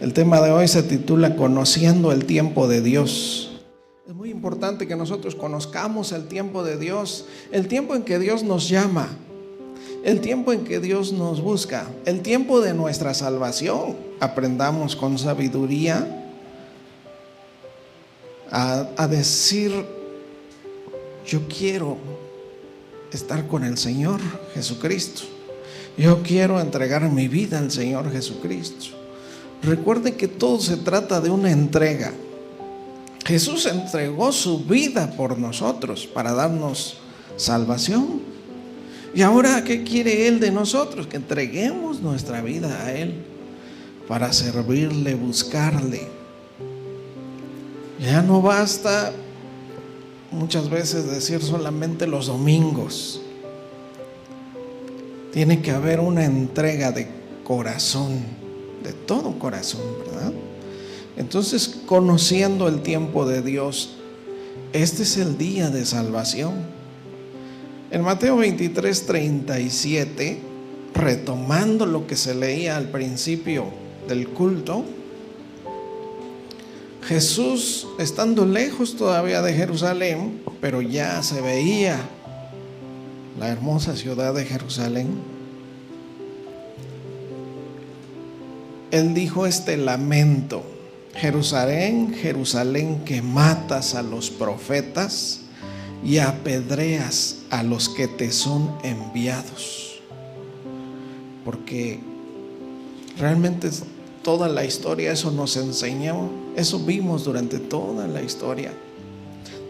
El tema de hoy se titula Conociendo el tiempo de Dios. Es muy importante que nosotros conozcamos el tiempo de Dios, el tiempo en que Dios nos llama, el tiempo en que Dios nos busca, el tiempo de nuestra salvación. Aprendamos con sabiduría a decir: yo quiero estar con el Señor Jesucristo. Yo quiero entregar mi vida al Señor Jesucristo. Recuerden que todo se trata de una entrega. Jesús entregó su vida por nosotros para darnos salvación. Y ahora, ¿qué quiere Él de nosotros? Que entreguemos nuestra vida a Él para servirle, buscarle. Ya no basta muchas veces decir solamente los domingos. Tiene que haber una entrega de corazón, de todo corazón, ¿verdad? Entonces, conociendo el tiempo de Dios, este es el día de salvación. En Mateo 23:37, retomando lo que se leía al principio del culto, Jesús, estando lejos todavía de Jerusalén, pero ya se veía la hermosa ciudad de Jerusalén, Él dijo este lamento: Jerusalén, Jerusalén, que matas a los profetas y apedreas a los que te son enviados. Porque realmente toda la historia eso nos enseñó, eso vimos durante toda la historia.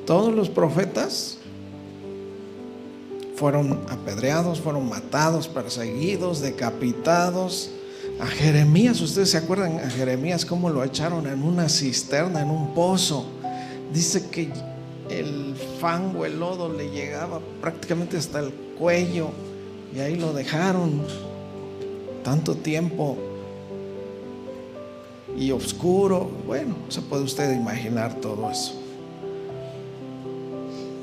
Todos los profetas fueron apedreados, fueron matados, perseguidos, decapitados. A Jeremías, ¿ustedes se acuerdan a Jeremías cómo lo echaron en una cisterna, en un pozo? Dice que el fango, el lodo le llegaba prácticamente hasta el cuello, y ahí lo dejaron tanto tiempo y oscuro. Bueno, se puede usted imaginar todo eso.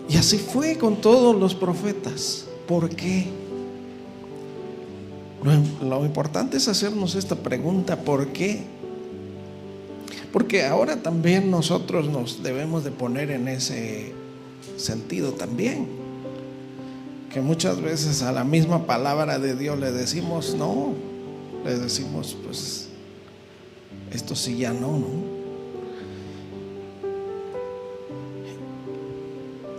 Y así fue con todos los profetas. ¿Por qué? Lo importante es hacernos esta pregunta: ¿por qué? Porque ahora también nosotros nos debemos de poner en ese sentido también, que muchas veces a la misma palabra de Dios le decimos no, le decimos pues esto sí, ya no.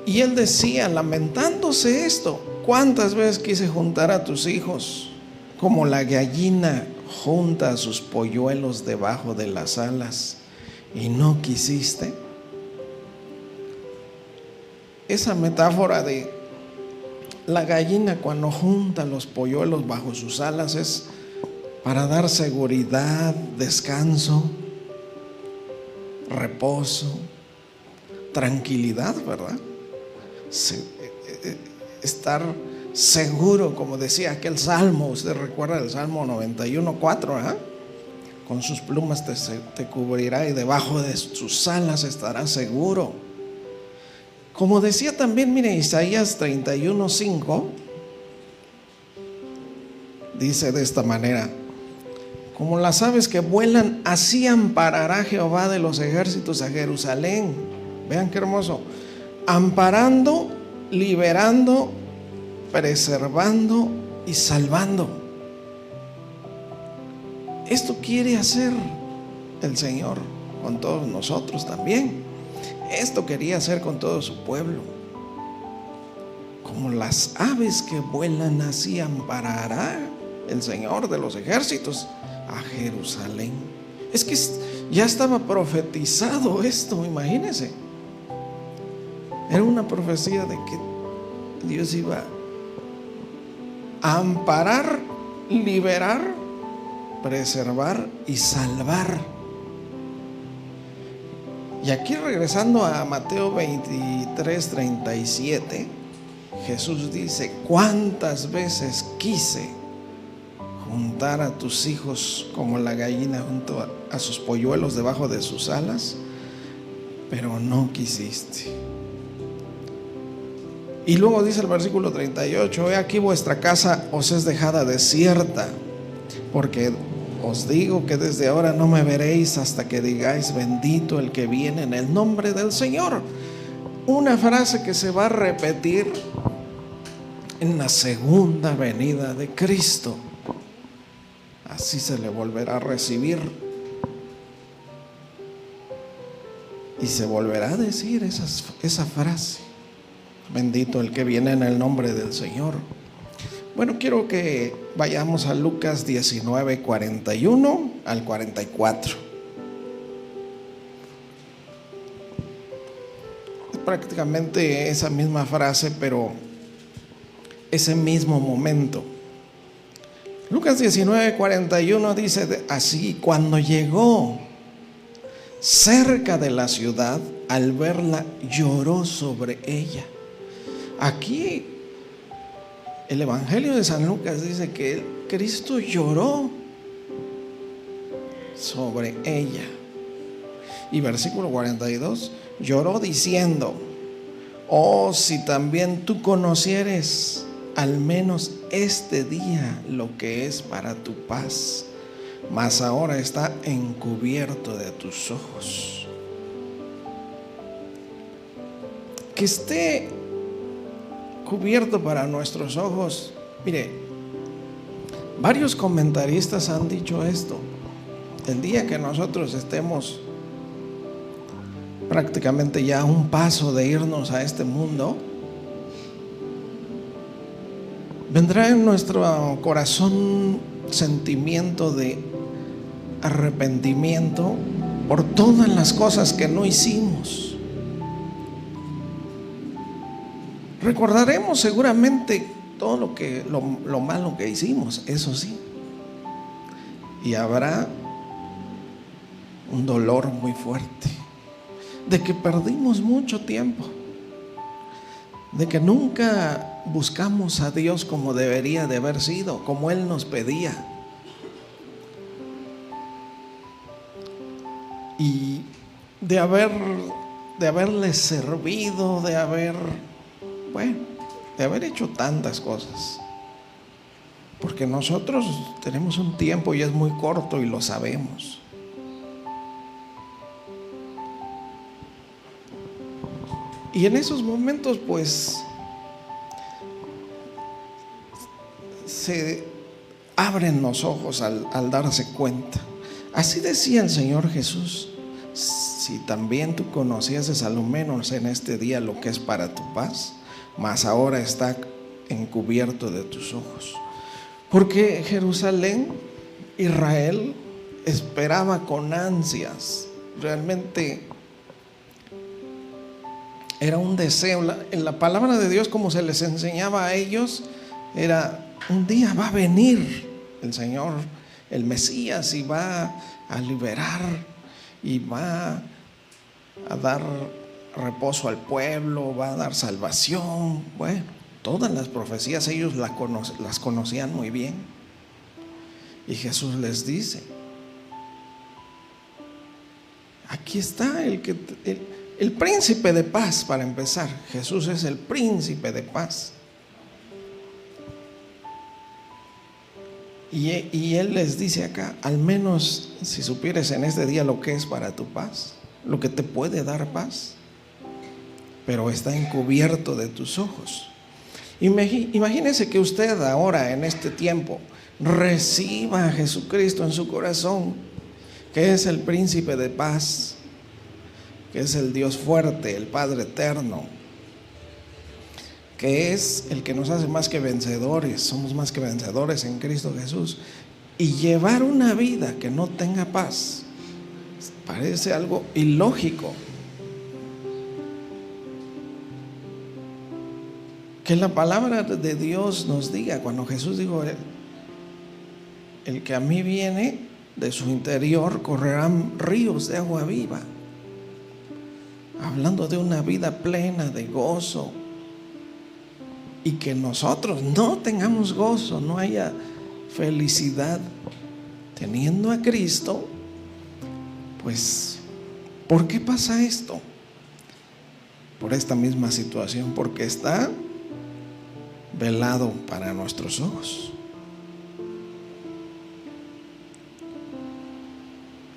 Y Él decía, lamentándose esto: ¿cuántas veces quise juntar a tus hijos como la gallina junta a sus polluelos debajo de las alas, y no quisiste? Esa metáfora de la gallina cuando junta los polluelos bajo sus alas es para dar seguridad, descanso, reposo, tranquilidad, ¿verdad? Estar seguro, como decía aquel salmo. Usted recuerda el Salmo 91:4, ¿eh? Con sus plumas te cubrirá y debajo de sus alas estarás seguro. Como decía también, mire, Isaías 31:5 dice de esta manera: como las aves que vuelan, así amparará Jehová de los ejércitos a Jerusalén. Vean qué hermoso: amparando, liberando, preservando y salvando. Esto quiere hacer el Señor con todos nosotros también. Esto quería hacer con todo su pueblo. Como las aves que vuelan, así amparará el Señor de los ejércitos a Jerusalén. Es que ya estaba profetizado esto, imagínense. Era una profecía de que Dios iba a amparar, liberar, preservar y salvar. Y aquí, regresando a Mateo 23:37, Jesús dice: ¿cuántas veces quise juntar a tus hijos como la gallina junto a sus polluelos debajo de sus alas? Pero no quisiste. Y luego dice el versículo 38: he aquí vuestra casa os es dejada desierta, porque Os digo que desde ahora no me veréis hasta que digáis: bendito el que viene en el nombre del Señor. Una frase que se va a repetir en la segunda venida de Cristo. Así se le volverá a recibir y se volverá a decir esa frase: bendito el que viene en el nombre del Señor. Bueno, quiero que vayamos a Lucas 19, 41 al 44. Es prácticamente esa misma frase, pero ese mismo momento. Lucas 19, 41 dice así: cuando llegó cerca de la ciudad, al verla, lloró sobre ella. Aquí el Evangelio de San Lucas dice que Cristo lloró sobre ella. Y versículo 42, lloró diciendo: oh, si también tú conocieres al menos este día lo que es para tu paz, mas ahora está encubierto de tus ojos. Que esté cubierto para nuestros ojos. Mire, varios comentaristas han dicho esto: el día que nosotros estemos prácticamente ya a un paso de irnos a este mundo, vendrá en nuestro corazón sentimiento de arrepentimiento por todas las cosas que no hicimos. Recordaremos seguramente todo lo malo que hicimos, eso sí. Y habrá un dolor muy fuerte de que perdimos mucho tiempo, de que nunca buscamos a Dios como debería de haber sido, como Él nos pedía. Y de haberle servido, de haber hecho tantas cosas. Porque nosotros tenemos un tiempo y es muy corto y lo sabemos. Y en esos momentos pues se abren los ojos al darse cuenta. Así decía el Señor Jesús: si también tú conocieses a lo menos en este día lo que es para tu paz, mas ahora está encubierto de tus ojos. Porque Jerusalén, Israel, esperaba con ansias. Realmente era un deseo. En la palabra de Dios, como se les enseñaba a ellos, era: un día va a venir el Señor, el Mesías, y va a liberar y va a dar reposo al pueblo, va a dar salvación. Bueno, todas las profecías ellos las conocían muy bien. Y Jesús les dice: aquí está el príncipe de paz. Para empezar, Jesús es el príncipe de paz. Y Él les dice acá: al menos si supieres en este día lo que es para tu paz, lo que te puede dar paz, pero está encubierto de tus ojos. Imagínese que usted ahora, en este tiempo, reciba a Jesucristo en su corazón, que es el príncipe de paz, que es el Dios fuerte, el Padre eterno, que es el que nos hace más que vencedores. Somos más que vencedores en Cristo Jesús. Y llevar una vida que no tenga paz parece algo ilógico. Que la palabra de Dios nos diga, cuando Jesús dijo: el que a mí viene, de su interior correrán ríos de agua viva. Hablando de una vida plena de gozo. Y que nosotros no tengamos gozo, no haya felicidad teniendo a Cristo, pues ¿por qué pasa esto? Por esta misma situación, porque está velado para nuestros ojos.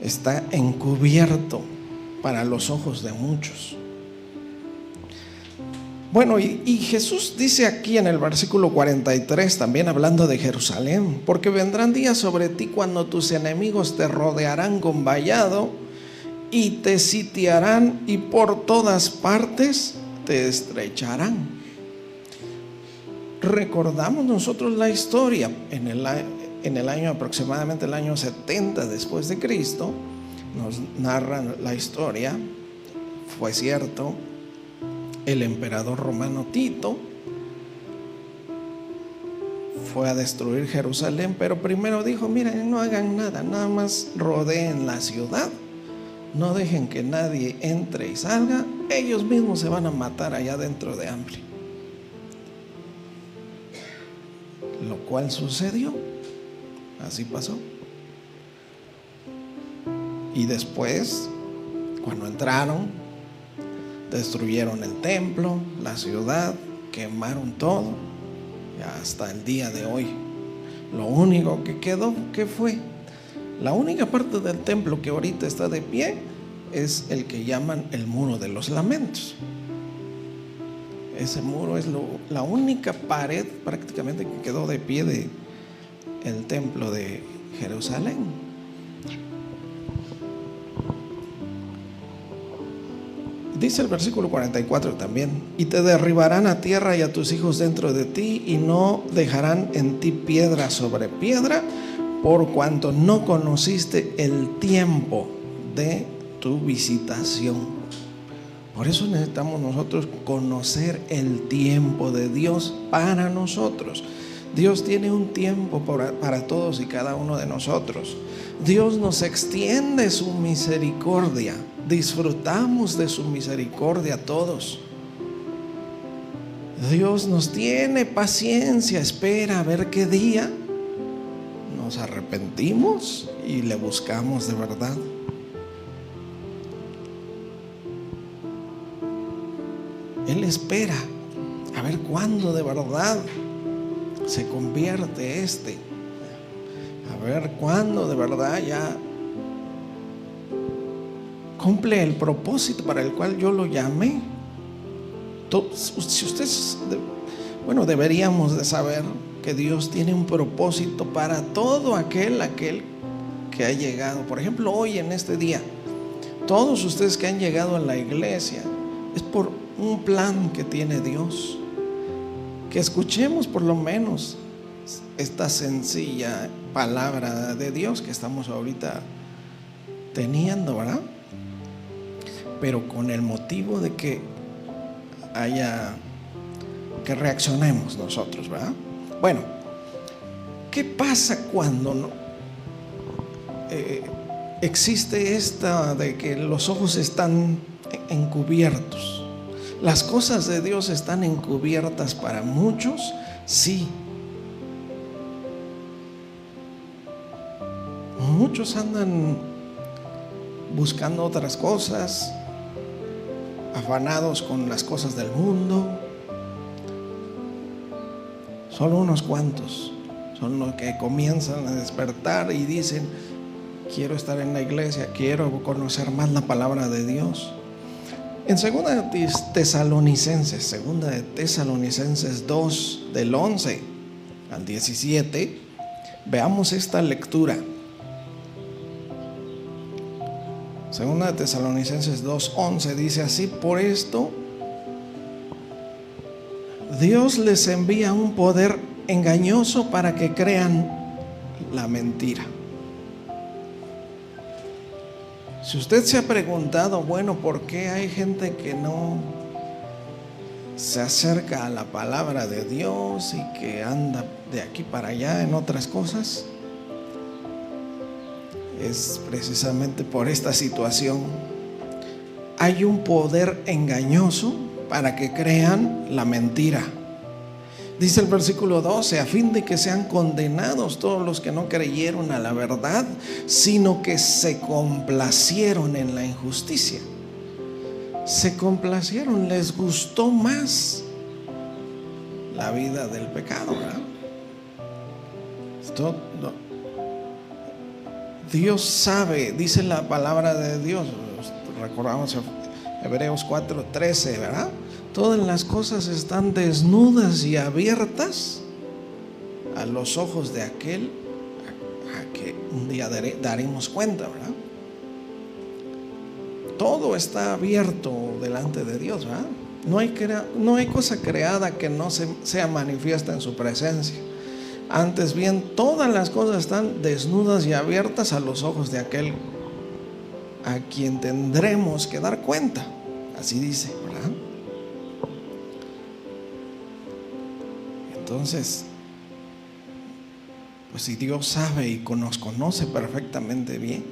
está encubierto para los ojos de muchos. Bueno, y Jesús dice aquí en el versículo 43, también hablando de Jerusalén: porque vendrán días sobre ti cuando tus enemigos te rodearán con vallado y te sitiarán, y por todas partes te estrecharán. Recordamos nosotros la historia en el año aproximadamente el año 70 después de Cristo. Nos narran la historia. Fue cierto, el emperador romano Tito fue a destruir Jerusalén, pero primero dijo: miren, no hagan nada, nada más rodeen la ciudad, no dejen que nadie entre y salga, ellos mismos se van a matar allá dentro de hambre. Lo cual sucedió, así pasó. Y después, cuando entraron, destruyeron el templo, la ciudad, quemaron todo, y hasta el día de hoy lo único que quedó, ¿qué fue? La única parte del templo que ahorita está de pie es el que llaman el Muro de los Lamentos. Ese muro es la única pared prácticamente que quedó de pie del templo de Jerusalén. Dice el versículo 44 también: y te derribarán a tierra y a tus hijos dentro de ti, y no dejarán en ti piedra sobre piedra, por cuanto no conociste el tiempo de tu visitación. Por eso necesitamos nosotros conocer el tiempo de Dios para nosotros. Dios tiene un tiempo para todos y cada uno de nosotros. Dios nos extiende su misericordia. Disfrutamos de su misericordia todos. Dios nos tiene paciencia, espera a ver qué día nos arrepentimos y le buscamos de verdad. Él espera a ver cuándo de verdad se convierte a ver cuándo de verdad ya cumple el propósito para el cual yo lo llamé. Si ustedes, deberíamos de saber que Dios tiene un propósito para todo aquel que ha llegado. Por ejemplo, hoy en este día, todos ustedes que han llegado a la iglesia, es por un plan que tiene Dios. Que escuchemos por lo menos esta sencilla palabra de Dios que estamos ahorita teniendo, ¿verdad? Pero con el motivo de que reaccionemos nosotros, ¿verdad? Bueno, ¿qué pasa cuando existe esta de que los ojos están encubiertos? ¿Las cosas de Dios están encubiertas para muchos? Sí. Muchos andan buscando otras cosas, afanados con las cosas del mundo. Solo unos cuantos son los que comienzan a despertar y dicen: quiero estar en la iglesia, quiero conocer más la palabra de Dios. En 2 de Tesalonicenses 2, del 11 al 17, veamos esta lectura. 2 de Tesalonicenses 2:11 dice así: por esto Dios les envía un poder engañoso para que crean la mentira. Si usted se ha preguntado, bueno, ¿por qué hay gente que no se acerca a la palabra de Dios y que anda de aquí para allá en otras cosas? Es precisamente por esta situación. Hay un poder engañoso para que crean la mentira. Dice el versículo 12: a fin de que sean condenados todos los que no creyeron a la verdad, sino que se complacieron en la injusticia. Se complacieron, les gustó más la vida del pecado, ¿verdad? Dios sabe, dice la palabra de Dios, recordamos Hebreos 4:13, ¿verdad? Todas las cosas están desnudas y abiertas a los ojos de aquel a que un día daremos cuenta, ¿verdad? Todo está abierto delante de Dios, ¿verdad? No hay cosa creada que no sea manifiesta en su presencia. Antes bien, todas las cosas están desnudas y abiertas a los ojos de aquel a quien tendremos que dar cuenta. Así dice, ¿verdad? Entonces, pues si Dios sabe y nos conoce perfectamente bien.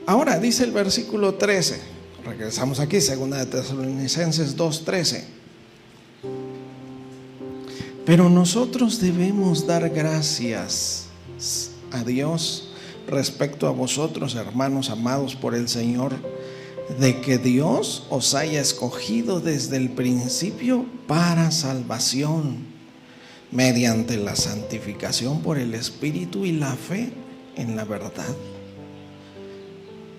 Ahora dice el versículo 13, regresamos aquí, 2 de Tesalonicenses 2:13. Pero nosotros debemos dar gracias a Dios respecto a vosotros, hermanos amados por el Señor, de que Dios os haya escogido desde el principio para salvación, mediante la santificación por el Espíritu y la fe en la verdad.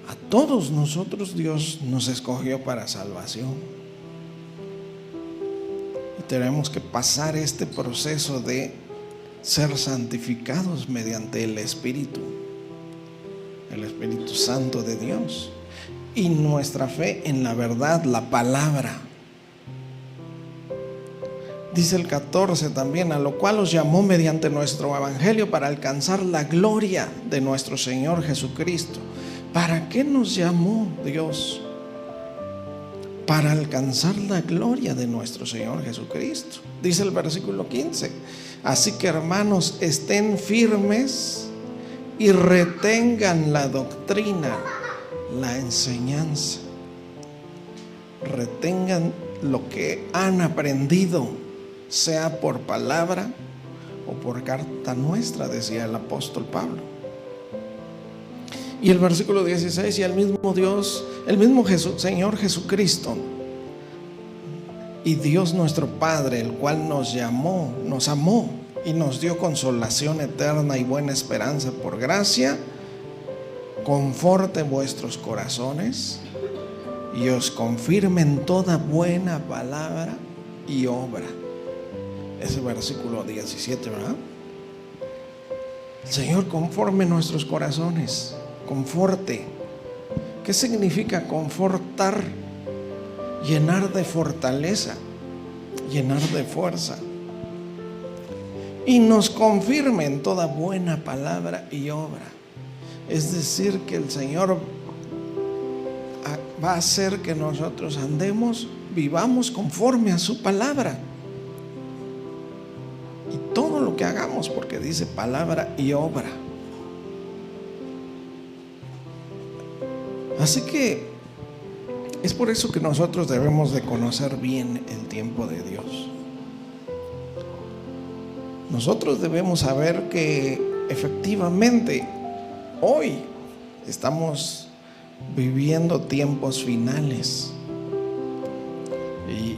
A todos nosotros Dios nos escogió para salvación. Y tenemos que pasar este proceso de ser santificados mediante el Espíritu Santo de Dios. Y nuestra fe en la verdad, la palabra. Dice el 14 también, a lo cual os llamó mediante nuestro evangelio para alcanzar la gloria de nuestro Señor Jesucristo. ¿Para qué nos llamó Dios? Para alcanzar la gloria de nuestro Señor Jesucristo. Dice el versículo 15, así que hermanos, estén firmes y retengan la doctrina, la enseñanza. Retengan lo que han aprendido, sea por palabra o por carta nuestra, decía el apóstol Pablo. Y el versículo 16, y el mismo Dios, el mismo Señor Jesucristo y Dios nuestro Padre, el cual nos amó y nos dio consolación eterna y buena esperanza por gracia, conforte vuestros corazones y os confirme en toda buena palabra y obra. Ese versículo 17, ¿verdad? El Señor conforme nuestros corazones. Conforte. ¿Qué significa confortar? Llenar de fortaleza, llenar de fuerza. Y nos confirme en toda buena palabra y obra. Es decir, que el Señor va a hacer que nosotros vivamos conforme a su palabra. Y todo lo que hagamos, porque dice palabra y obra. Así que es por eso que nosotros debemos de conocer bien el tiempo de Dios. Nosotros debemos saber que efectivamente hoy estamos viviendo tiempos finales.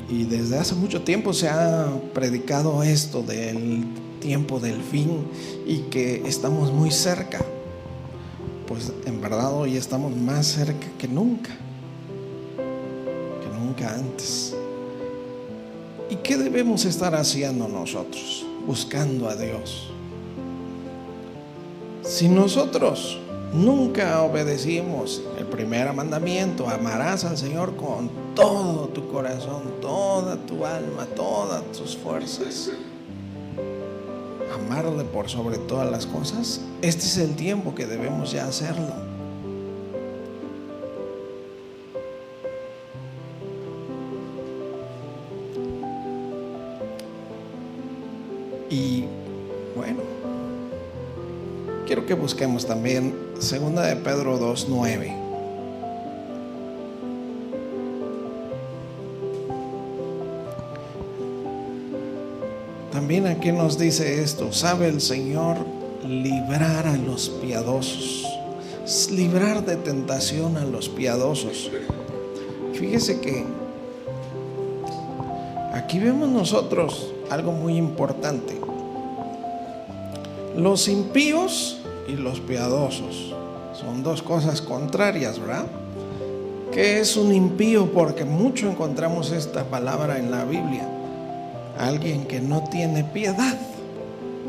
Y desde hace mucho tiempo se ha predicado esto del tiempo del fin y que estamos muy cerca. Pues en verdad hoy estamos más cerca que nunca antes. ¿Y qué debemos estar haciendo nosotros? Buscando a Dios. Si nosotros nunca obedecimos el primer mandamiento, amarás al Señor con todo tu corazón, toda tu alma, todas tus fuerzas, amarle por sobre todas las cosas, este es el tiempo que debemos ya hacerlo. Y bueno, quiero que busquemos también 2 de Pedro 2:9. También aquí nos dice esto: sabe el Señor librar a los piadosos, librar de tentación a los piadosos. Fíjese que aquí vemos nosotros algo muy importante. Los impíos y los piadosos. Son dos cosas contrarias, ¿verdad? ¿Qué es un impío? Porque mucho encontramos esta palabra en la Biblia. Alguien que no tiene piedad,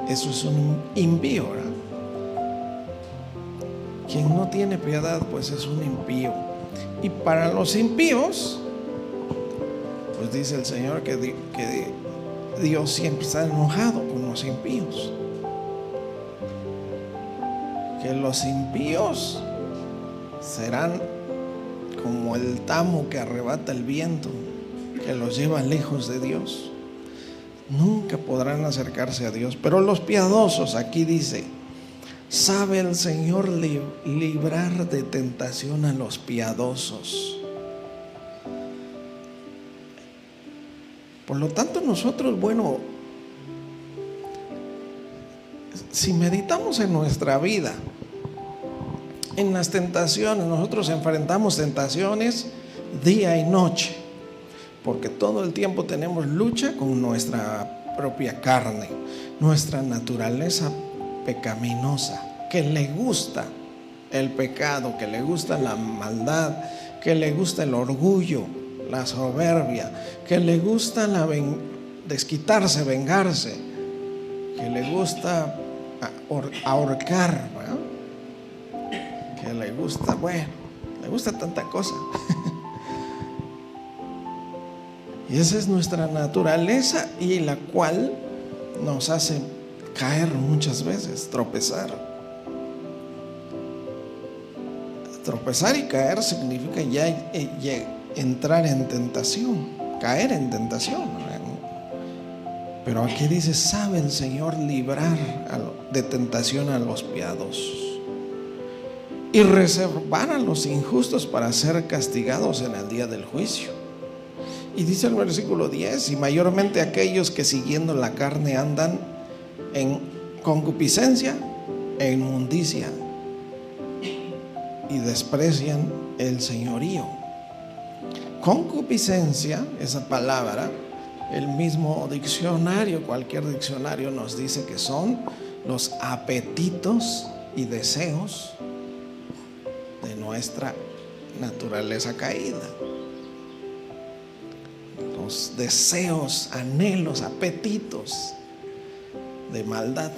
eso es un impío, ¿verdad? Quien no tiene piedad, pues es un impío. Y para los impíos, pues dice el Señor que Dios siempre está enojado con los impíos. Que los impíos serán como el tamo que arrebata el viento, que los lleva lejos de Dios. Nunca podrán acercarse a Dios. Pero los piadosos, aquí dice, sabe el Señor librar de tentación a los piadosos. Por lo tanto, nosotros, bueno, si meditamos en nuestra vida, en las tentaciones, nosotros enfrentamos tentaciones día y noche, porque todo el tiempo tenemos lucha con nuestra propia carne, nuestra naturaleza pecaminosa, que le gusta el pecado, que le gusta la maldad, que le gusta el orgullo, la soberbia, que le gusta desquitarse, vengarse, que le gusta ahorcar, ¿verdad? Que le gusta, bueno, le gusta tanta cosa. Y esa es nuestra naturaleza, y la cual nos hace caer muchas veces, tropezar. Tropezar y caer significa ya entrar en tentación, caer en tentación. Pero aquí dice, sabe el Señor librar de tentación a los piadosos y reservar a los injustos para ser castigados en el día del juicio. Y dice el versículo 10, y mayormente aquellos que siguiendo la carne andan en concupiscencia e inmundicia y desprecian el señorío. Concupiscencia, esa palabra, el mismo diccionario, cualquier diccionario nos dice que son los apetitos y deseos de nuestra naturaleza caída. Los deseos, anhelos, apetitos de maldad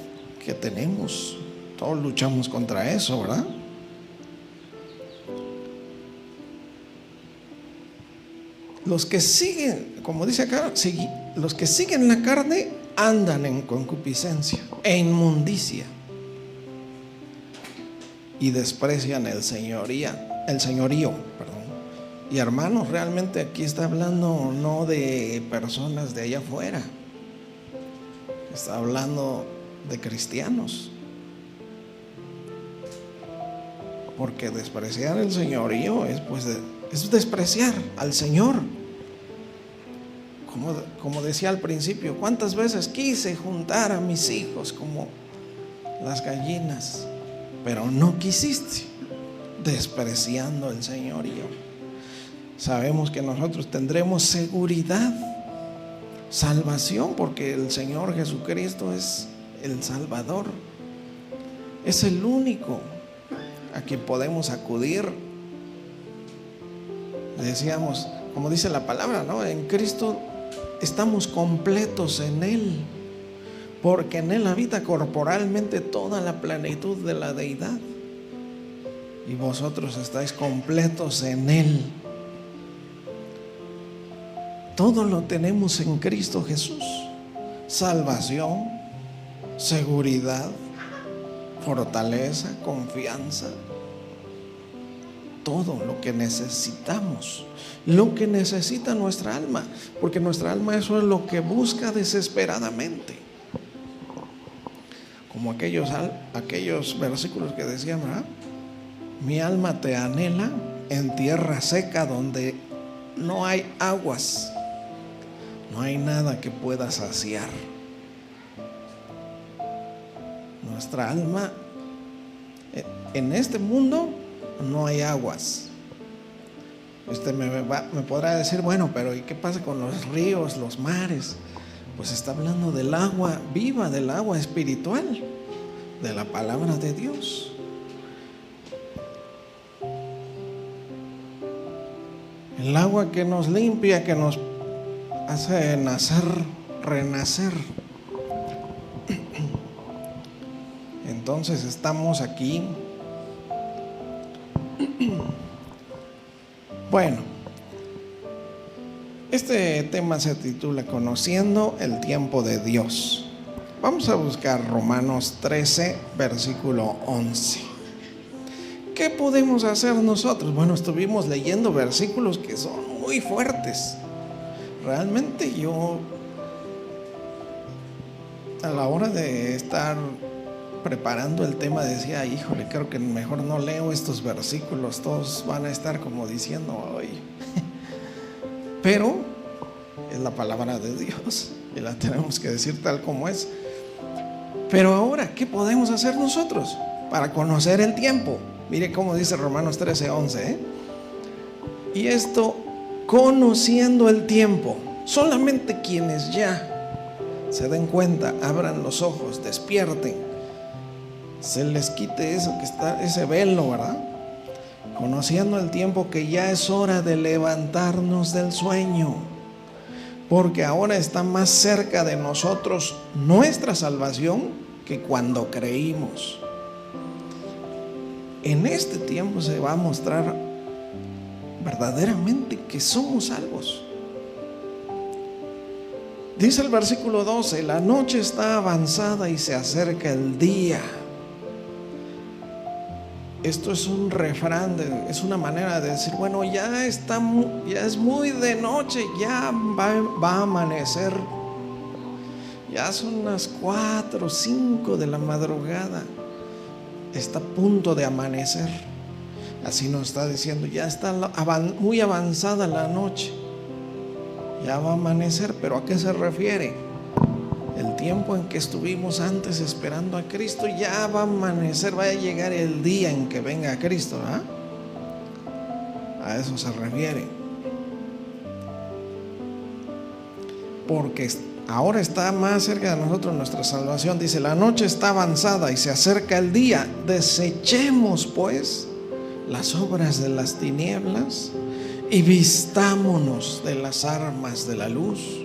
que tenemos. Todos luchamos contra eso, ¿verdad? Los que siguen, como dice acá, los que siguen la carne andan en concupiscencia e inmundicia y desprecian el señorío, perdón. Y hermanos, realmente aquí está hablando no de personas de allá afuera, está hablando de cristianos. Porque despreciar el señorío es despreciar al Señor. Como decía al principio, ¿cuántas veces quise juntar a mis hijos como las gallinas? Pero no quisiste, despreciando el señorío. Sabemos que nosotros tendremos seguridad, salvación, porque el Señor Jesucristo es el Salvador. Es el único a quien podemos acudir. Decíamos, como dice la palabra, ¿no? En Cristo estamos completos en Él, porque en Él habita corporalmente toda la plenitud de la deidad, y vosotros estáis completos en Él. Todo lo tenemos en Cristo Jesús: salvación, seguridad, fortaleza, confianza. Todo lo que necesitamos, lo que necesita nuestra alma, porque nuestra alma eso es lo que busca desesperadamente. Como aquellos versículos que decían, ¿verdad? Mi alma te anhela en tierra seca donde no hay aguas, no hay nada que pueda saciar. Nuestra alma en este mundo no hay aguas. Usted me podrá decir, bueno, pero ¿y qué pasa con los ríos, los mares? Pues está hablando del agua viva, del agua espiritual, de la palabra de Dios. El agua que nos limpia, que nos hace nacer, renacer. Entonces estamos aquí. Bueno, este tema se titula Conociendo el tiempo de Dios. Vamos a buscar Romanos 13, versículo 11. ¿Qué podemos hacer nosotros? Bueno, estuvimos leyendo versículos que son muy fuertes. Realmente yo, a la hora de estar preparando el tema, decía, híjole, creo que mejor no leo estos versículos, todos van a estar como diciendo, ay. Pero es la palabra de Dios y la tenemos que decir tal como es. Pero ahora, ¿qué podemos hacer nosotros para conocer el tiempo? Mire cómo dice Romanos 13, 11. Y esto, conociendo el tiempo, solamente quienes ya se den cuenta, abran los ojos, despierten, se les quite eso que está, ese velo, ¿verdad? Conociendo el tiempo, que ya es hora de levantarnos del sueño, porque ahora está más cerca de nosotros nuestra salvación que cuando creímos. En este tiempo se va a mostrar verdaderamente que somos salvos. Dice el versículo 12: la noche está avanzada y se acerca el día. Esto es un refrán, es una manera de decir, bueno, ya es muy de noche, ya va a amanecer. Ya son las 4 o 5 de la madrugada. Está a punto de amanecer. Así nos está diciendo, ya está muy avanzada la noche, ya va a amanecer. ¿Pero a qué se refiere? El tiempo en que estuvimos antes esperando a Cristo ya va a amanecer, va a llegar el día en que venga Cristo, ¿verdad? A eso se refiere. Porque ahora está más cerca de nosotros nuestra salvación. Dice, la noche está avanzada y se acerca el día. Desechemos pues las obras de las tinieblas y vistámonos de las armas de la luz.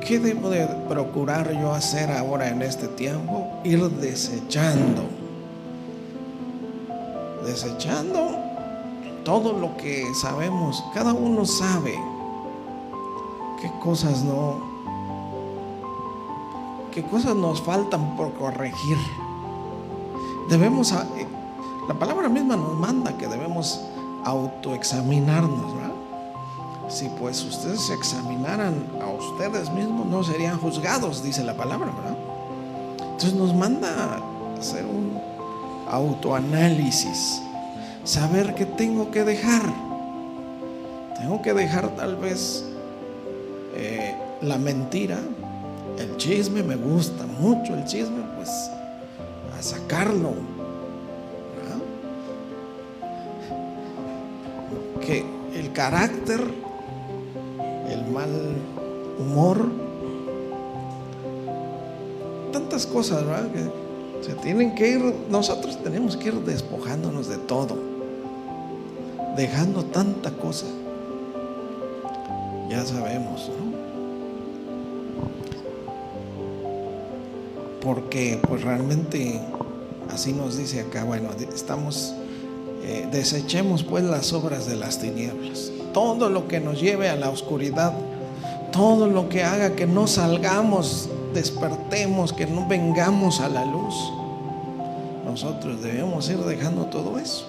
¿Qué debo de procurar yo hacer ahora en este tiempo? Ir desechando todo lo que sabemos. Cada uno sabe qué cosas nos faltan por corregir. La palabra misma nos manda que debemos autoexaminarnos, ¿verdad? Si pues ustedes se examinaran a ustedes mismos, no serían juzgados, dice la palabra, ¿verdad? Entonces nos manda a hacer un autoanálisis, saber qué tengo que dejar. Tengo que dejar tal vez la mentira, el chisme. Me gusta mucho el chisme, pues a sacarlo, ¿verdad? Que el carácter, el mal humor, tantas cosas, ¿verdad? Que se tienen que ir. Nosotros tenemos que ir despojándonos de todo, dejando tanta cosa. Ya sabemos, ¿no? Porque pues realmente así nos dice acá. Bueno, desechemos pues las obras de las tinieblas, todo lo que nos lleve a la oscuridad, todo lo que haga que no salgamos, despertemos, que no vengamos a la luz. Nosotros debemos ir dejando todo eso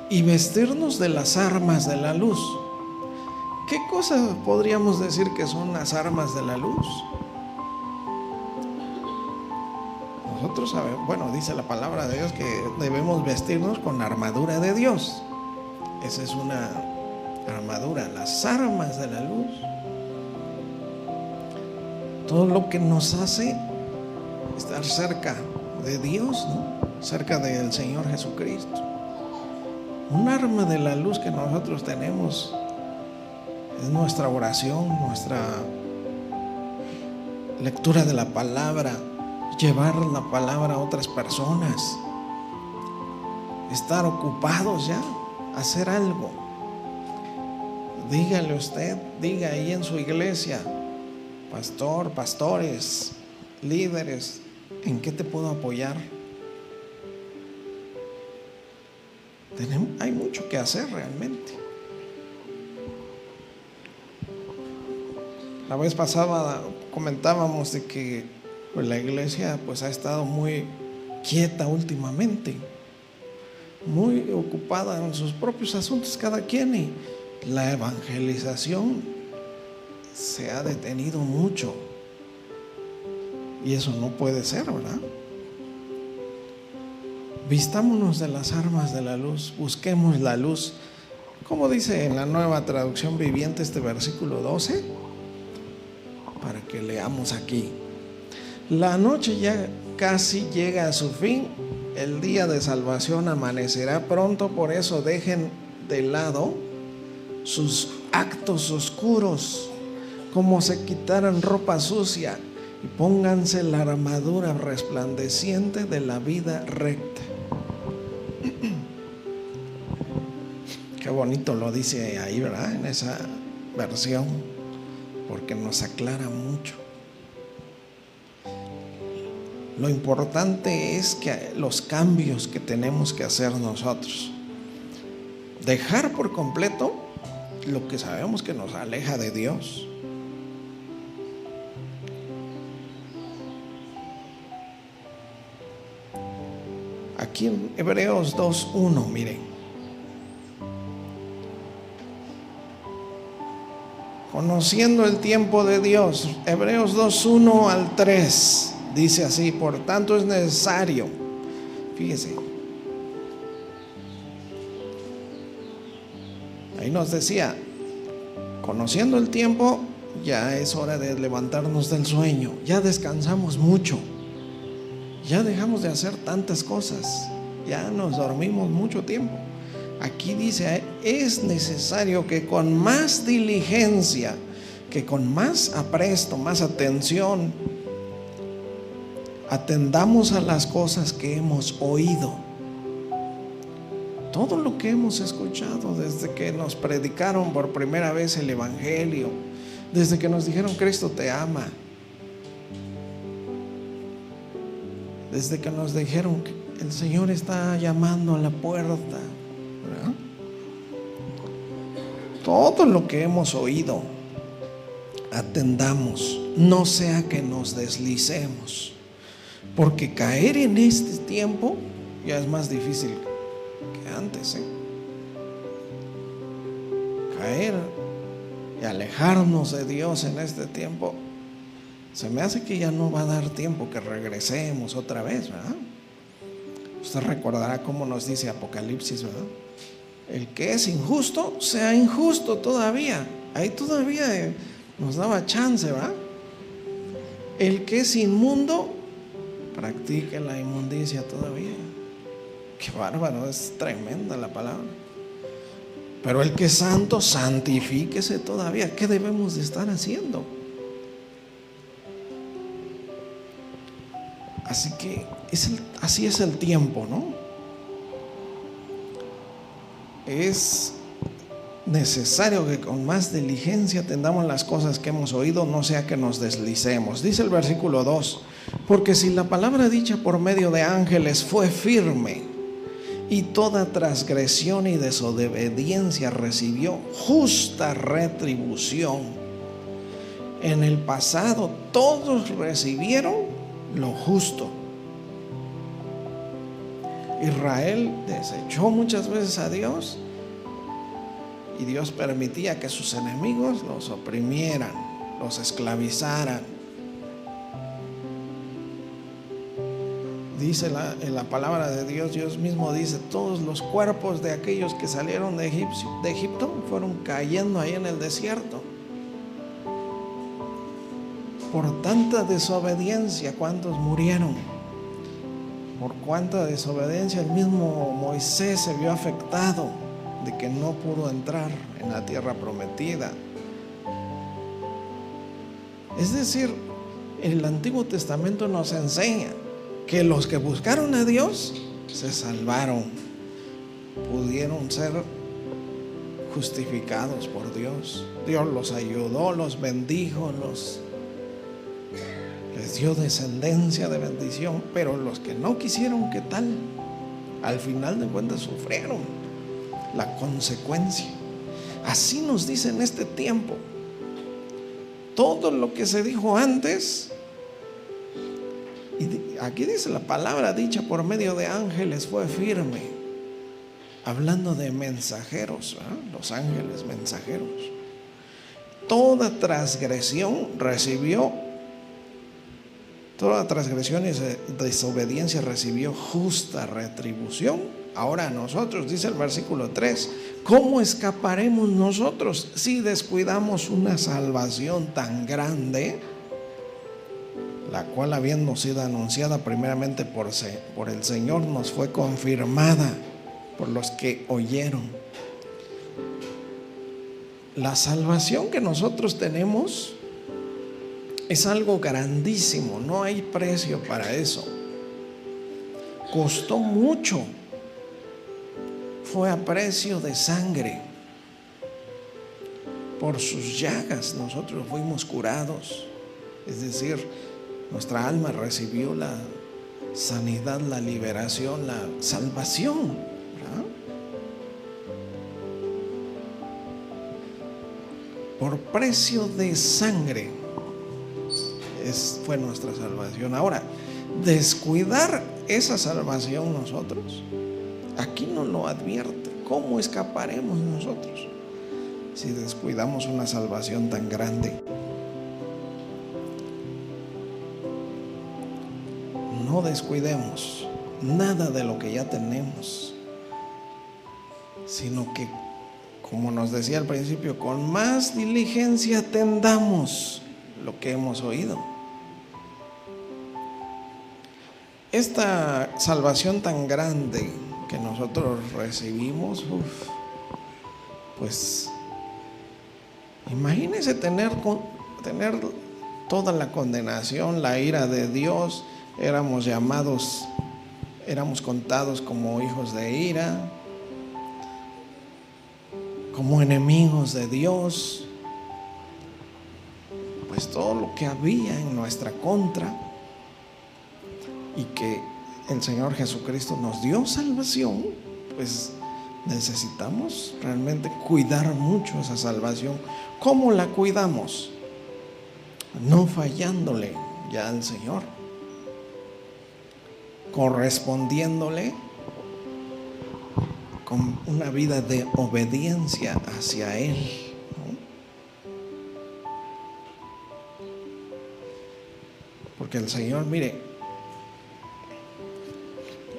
y vestirnos de las armas de la luz. ¿Qué cosas podríamos decir que son las armas de la luz? Nosotros sabemos, bueno, dice la palabra de Dios que debemos vestirnos con la armadura de Dios. Esa es una armadura, las armas de la luz. Todo lo que nos hace estar cerca de Dios, ¿no? Cerca del Señor Jesucristo. Un arma de la luz que nosotros tenemos es nuestra oración, lectura de la palabra, llevar la palabra a otras personas, estar ocupados ya, hacer algo. Dígale usted, diga ahí en su iglesia, pastor, pastores, líderes, ¿en qué te puedo apoyar? Hay mucho que hacer realmente. La vez pasada comentábamos de que pues, la iglesia pues ha estado muy quieta últimamente, muy ocupada en sus propios asuntos cada quien, y la evangelización se ha detenido mucho, y eso no puede ser, ¿verdad? Vistámonos de las armas de la luz, busquemos la luz. Como dice en la Nueva Traducción Viviente este versículo 12, para que leamos aquí: la noche ya casi llega a su fin, el día de salvación amanecerá pronto, por eso dejen de lado sus actos oscuros, como se quitaran ropa sucia, y pónganse la armadura resplandeciente de la vida recta. Qué bonito lo dice ahí, ¿verdad? En esa versión, porque nos aclara mucho. Lo importante es que los cambios que tenemos que hacer nosotros, dejar por completo lo que sabemos que nos aleja de Dios. Aquí en Hebreos 2:1, miren: conociendo el tiempo de Dios. Hebreos 2:1 al 3 dice así: por tanto es necesario, fíjese, ahí nos decía, conociendo el tiempo, ya es hora de levantarnos del sueño, ya descansamos mucho, ya dejamos de hacer tantas cosas, ya nos dormimos mucho tiempo. Aquí dice, es necesario que con más diligencia, que con más apresto, más atención, atendamos a las cosas que hemos oído. Todo lo que hemos escuchado desde que nos predicaron por primera vez el Evangelio, desde que nos dijeron Cristo te ama, desde que nos dijeron que el Señor está llamando a la puerta, ¿verdad? Todo lo que hemos oído, atendamos, no sea que nos deslicemos, porque caer en este tiempo ya es más difícil que antes, Caer y alejarnos de Dios en este tiempo, se me hace que ya no va a dar tiempo que regresemos otra vez, ¿verdad? Usted recordará cómo nos dice Apocalipsis, ¿verdad? El que es injusto, sea injusto todavía. Ahí todavía nos daba chance, ¿verdad? El que es inmundo, practique la inmundicia todavía. Qué bárbaro, es tremenda la palabra. Pero el que es santo, santifíquese todavía. ¿Qué debemos de estar haciendo? Así que así es el tiempo, ¿no? Es necesario que con más diligencia atendamos las cosas que hemos oído, no sea que nos deslicemos. Dice el versículo 2: porque si la palabra dicha por medio de ángeles fue firme, y toda transgresión y desobediencia recibió justa retribución, en el pasado todos recibieron lo justo. Israel desechó muchas veces a Dios, y Dios permitía que sus enemigos los oprimieran, los esclavizaran. Dice en la palabra de Dios, Dios mismo dice, todos los cuerpos de aquellos que salieron de Egipto fueron cayendo ahí en el desierto. Por tanta desobediencia, ¿cuántos murieron? Por cuánta desobediencia el mismo Moisés se vio afectado de que no pudo entrar en la tierra prometida. Es decir, el Antiguo Testamento nos enseña que los que buscaron a Dios se salvaron, pudieron ser justificados por Dios. Dios los ayudó, los bendijo, les dio descendencia de bendición. Pero los que no quisieron, ¿qué tal? Al final de cuentas sufrieron la consecuencia. Así nos dice en este tiempo. Todo lo que se dijo antes, y aquí dice la palabra dicha por medio de ángeles, fue firme. Hablando de mensajeros, ¿eh? Los ángeles mensajeros. Toda transgresión y desobediencia recibió justa retribución. Ahora nosotros, dice el versículo 3, ¿cómo escaparemos nosotros si descuidamos una salvación tan grande, la cual, habiendo sido anunciada primeramente por el Señor, nos fue confirmada por los que oyeron? La salvación que nosotros tenemos es algo grandísimo, no hay precio para eso. Costó mucho, fue a precio de sangre. Por sus llagas nosotros fuimos curados, es decir, nuestra alma recibió la sanidad, la liberación, la salvación, ¿verdad? Por precio de sangre fue nuestra salvación. Ahora, descuidar esa salvación nosotros, aquí nos lo advierte. ¿Cómo escaparemos nosotros si descuidamos una salvación tan grande? No descuidemos nada de lo que ya tenemos, sino que, como nos decía al principio, con más diligencia atendamos lo que hemos oído. Esta salvación tan grande que nosotros recibimos, pues imagínense tener toda la condenación, la ira de Dios. Éramos contados como hijos de ira, como enemigos de Dios. Pues todo lo que había en nuestra contra, y que el Señor Jesucristo nos dio salvación, pues necesitamos realmente cuidar mucho esa salvación. ¿Cómo la cuidamos? No fallándole ya al Señor, correspondiéndole con una vida de obediencia hacia Él, ¿no? Porque el Señor, mire,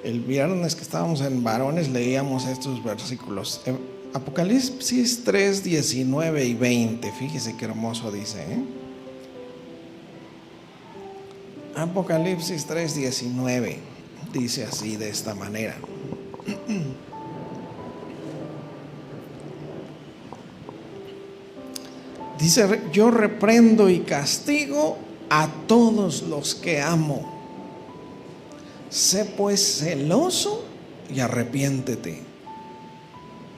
el viernes que estábamos en varones leíamos estos versículos, Apocalipsis 3, 19 y 20. Fíjese qué hermoso dice, ¿eh? Apocalipsis 3, 19 dice así, de esta manera: dice, yo reprendo y castigo a todos los que amo. Sé pues celoso y arrepiéntete.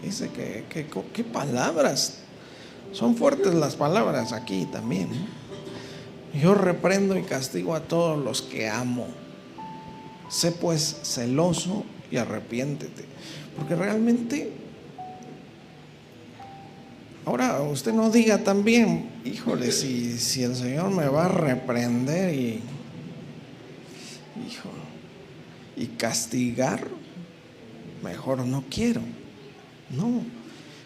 Dice que palabras, son fuertes las palabras aquí también, ¿eh? Yo reprendo y castigo a todos los que amo. Sé pues celoso y arrepiéntete. Porque realmente, ahora usted no diga también, híjole, si el Señor me va a reprender y castigar, mejor no quiero. No,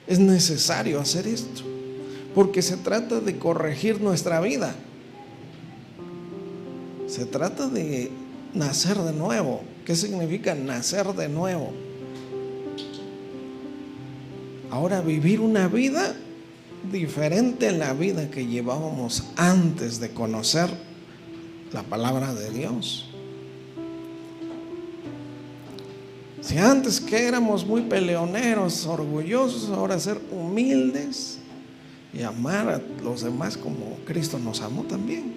es necesario hacer esto, porque se trata de corregir nuestra vida. Se trata de nacer de nuevo. ¿Qué significa nacer de nuevo? Ahora, vivir una vida diferente a la vida que llevábamos antes de conocer la palabra de Dios. Si antes que éramos muy peleoneros, orgullosos, ahora ser humildes y amar a los demás como Cristo nos amó también.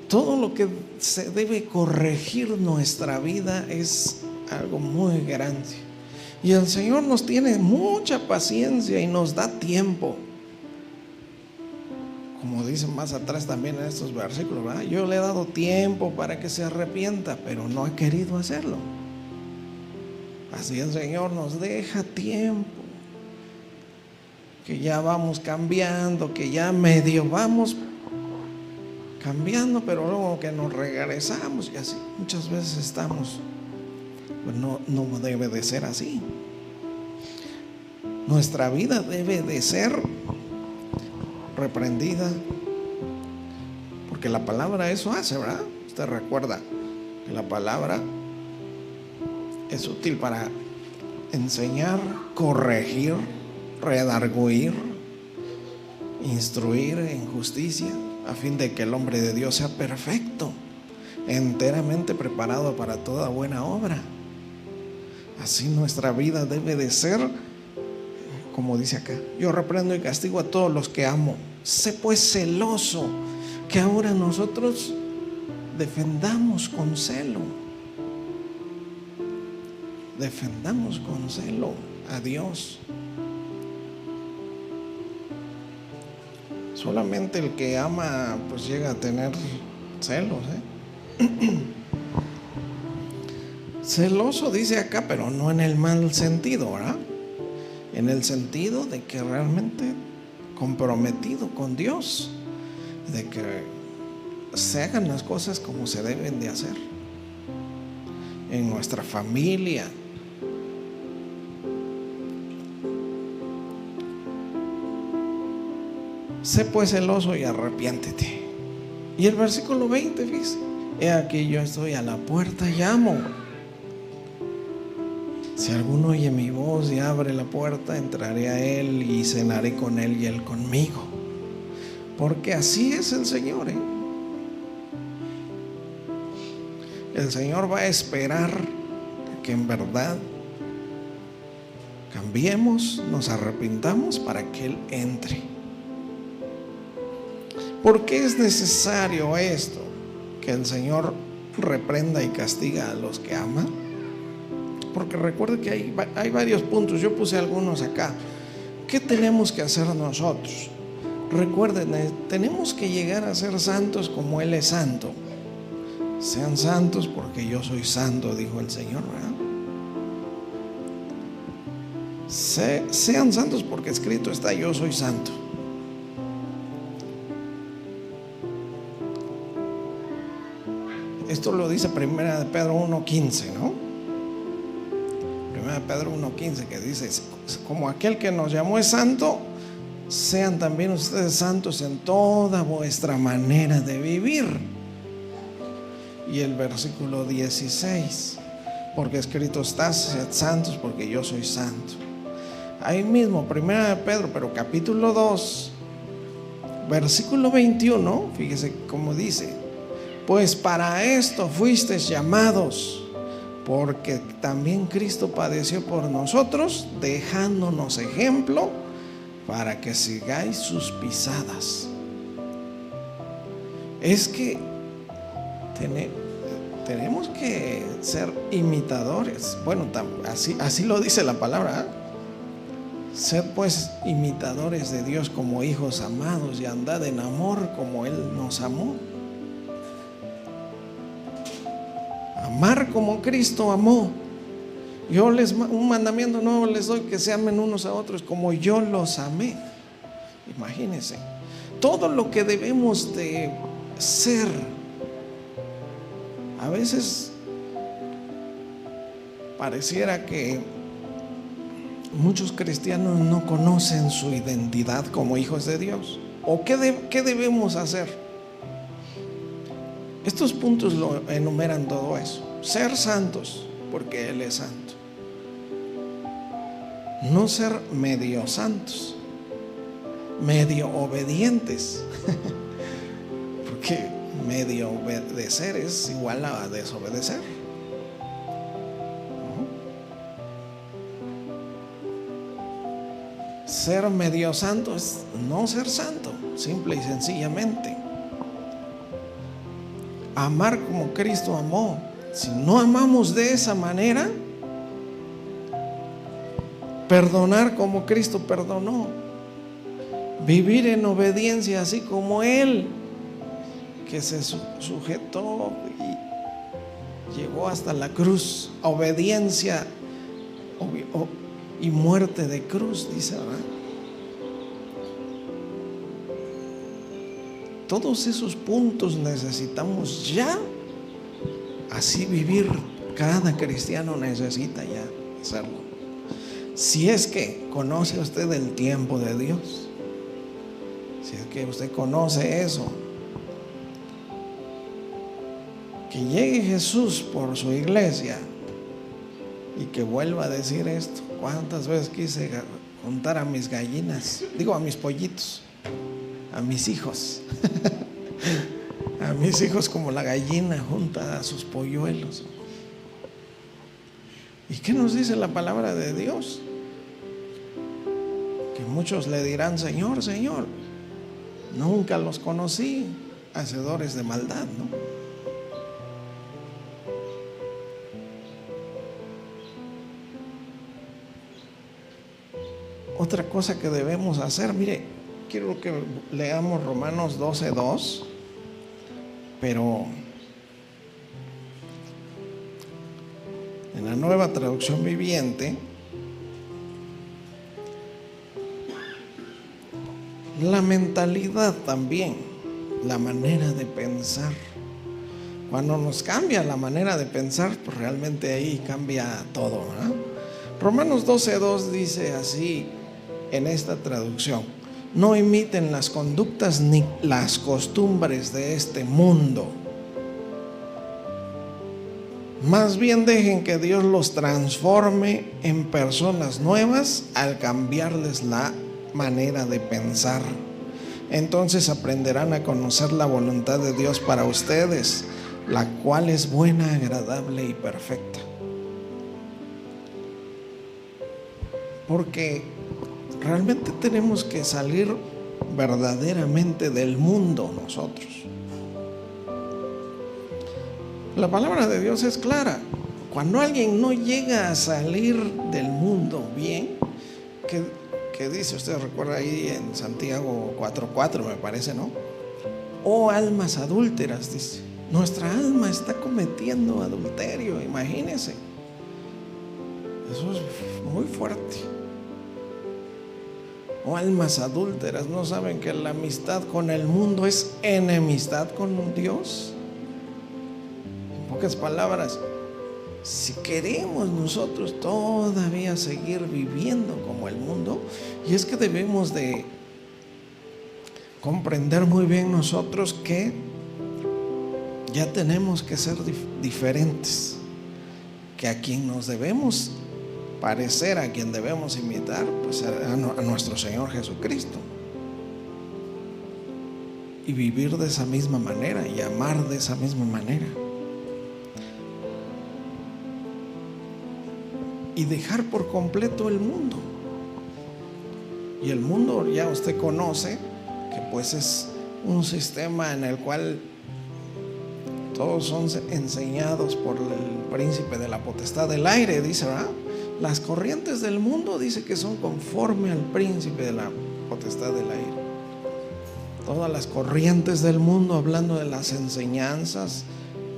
todo lo que se debe corregir nuestra vida es algo muy grande. Y el Señor nos tiene mucha paciencia y nos da tiempo. Como dicen más atrás también en estos versículos, ¿verdad? Yo le he dado tiempo para que se arrepienta, pero no ha querido hacerlo. Así el Señor nos deja tiempo, que ya vamos cambiando, que ya medio vamos cambiando, pero luego que nos regresamos y así muchas veces estamos. Pues no debe de ser así. Nuestra vida debe de ser reprendida, porque la palabra eso hace, ¿verdad? Usted recuerda que la palabra es útil para enseñar, corregir, redarguir, instruir en justicia, a fin de que el hombre de Dios sea perfecto, enteramente preparado para toda buena obra. Así nuestra vida debe de ser, como dice acá: yo reprendo y castigo a todos los que amo. Sé pues celoso, que ahora nosotros defendamos con celo. Defendamos con celo a Dios. Solamente el que ama pues llega a tener celos, Celoso dice acá, pero no en el mal sentido, ¿verdad? En el sentido de que realmente comprometido con Dios, de que se hagan las cosas como se deben de hacer en nuestra familia. Sé pues celoso y arrepiéntete. Y el versículo 20, fíjese: he aquí yo estoy a la puerta y llamo. Si alguno oye mi voz y abre la puerta, entraré a él y cenaré con él y él conmigo. Porque así es el Señor, El Señor va a esperar que en verdad cambiemos, nos arrepintamos para que Él entre. ¿Por qué es necesario esto? Que el Señor reprenda y castiga a los que ama. Porque recuerde que hay varios puntos. Yo puse algunos acá. ¿Qué tenemos que hacer nosotros? Recuerden, tenemos que llegar a ser santos como Él es santo. Sean santos porque yo soy santo, dijo el Señor, ¿verdad? Sean santos porque escrito está: yo soy santo. Esto lo dice 1 Pedro 1:15, ¿no? 1 Pedro 1:15, que dice: como aquel que nos llamó es santo, sean también ustedes santos en toda vuestra manera de vivir. Y el versículo 16: porque escrito está: sed santos porque yo soy santo. Ahí mismo, 1 Pedro, pero capítulo 2, versículo 21, fíjese cómo dice: pues para esto fuisteis llamados, porque también Cristo padeció por nosotros, dejándonos ejemplo para que sigáis sus pisadas. Es que tenemos que ser imitadores. Bueno, así lo dice la palabra, Sed pues imitadores de Dios como hijos amados, y andad en amor como Él nos amó. Amar como Cristo amó. Yo un mandamiento nuevo les doy: que se amen unos a otros como yo los amé. Imagínense todo lo que debemos de ser. A veces pareciera que muchos cristianos no conocen su identidad como hijos de Dios. ¿O qué debemos hacer? Estos puntos lo enumeran todo eso. Ser santos porque Él es santo. No ser medio santos, medio obedientes, porque medio obedecer es igual a desobedecer. Ser medio santo es no ser santo, simple y sencillamente. amar como Cristo amó. Si no amamos de esa manera, perdonar como Cristo perdonó, vivir en obediencia así como Él, que se sujetó y llegó hasta la cruz, obediencia y muerte de cruz, dice, ¿verdad? Todos esos puntos necesitamos ya así vivir. Cada cristiano necesita ya hacerlo. Si es que conoce usted el tiempo de Dios, si es que usted conoce eso, que llegue Jesús por su iglesia y que vuelva a decir esto. ¿Cuántas veces quise juntar a mis gallinas? Digo, a mis pollitos, a mis hijos a mis hijos como la gallina junta a sus polluelos. ¿Y qué nos dice la palabra de Dios? Que muchos le dirán: Señor, Señor, nunca los conocí, hacedores de maldad, ¿no? Otra cosa que debemos hacer, mire, quiero que leamos Romanos 12:2, pero en la Nueva Traducción Viviente. La mentalidad también, la manera de pensar. Cuando nos cambia la manera de pensar, pues realmente ahí cambia todo, ¿verdad? Romanos 12:2 dice así en esta traducción: no imiten las conductas ni las costumbres de este mundo, más bien dejen que Dios los transforme en personas nuevas al cambiarles la manera de pensar. Entonces aprenderán a conocer la voluntad de Dios para ustedes, la cual es buena, agradable y perfecta. Porque realmente tenemos que salir verdaderamente del mundo nosotros. La palabra de Dios es clara. Cuando alguien no llega a salir del mundo bien, que dice, usted recuerda ahí en Santiago 4:4 me parece, ¿no? Oh almas adúlteras, dice. Nuestra alma está cometiendo adulterio, imagínense. Eso es muy fuerte. Oh almas adúlteras, ¿no saben que la amistad con el mundo es enemistad con Dios? En pocas palabras, si queremos nosotros todavía seguir viviendo como el mundo, y es que debemos de comprender muy bien nosotros que ya tenemos que ser diferentes, que a quien nos debemos parecer, a quien debemos imitar, pues a nuestro Señor Jesucristo, y vivir de esa misma manera y amar de esa misma manera. Y dejar por completo el mundo. Y el mundo ya usted conoce que pues es un sistema en el cual todos son enseñados por el príncipe de la potestad del aire, dice, ¿verdad? Las corrientes del mundo dice que son conforme al príncipe de la potestad del aire. Todas las corrientes del mundo, hablando de las enseñanzas,